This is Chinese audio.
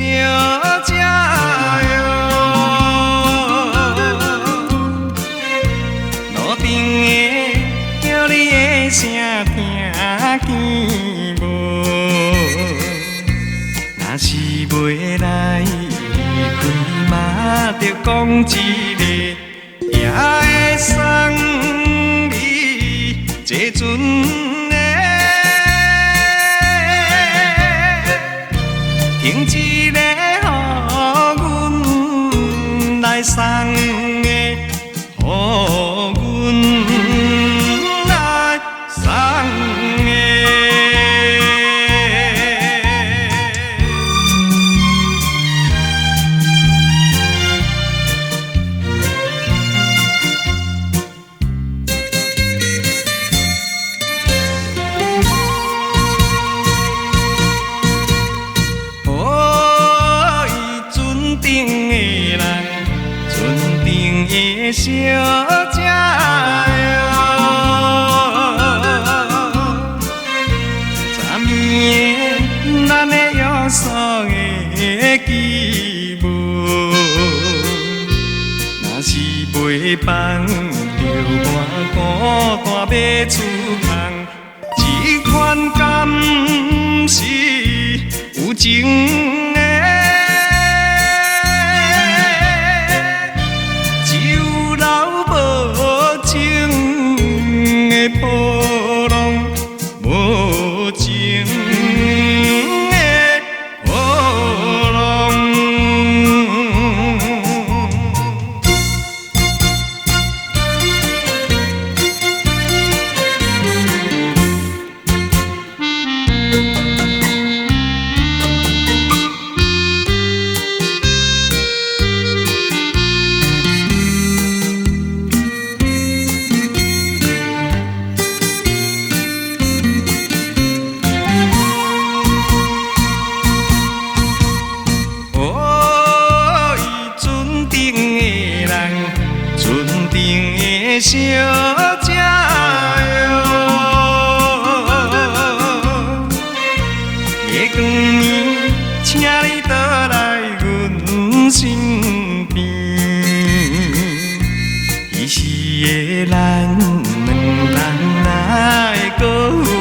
小姐哟，路顶的叫你的声听见无？若是袂来开嘛，着讲一个，也会送你这阵。停一个，予阮来送的，予阮来送的。小姐哟，昨暝咱的约束的记无？若是袂放，着我孤单要出空，这款敢是有情的？波浪无情的波浪，小姐哟，月光暝，请你倒来阮身边。彼时的咱两人哪会搁有？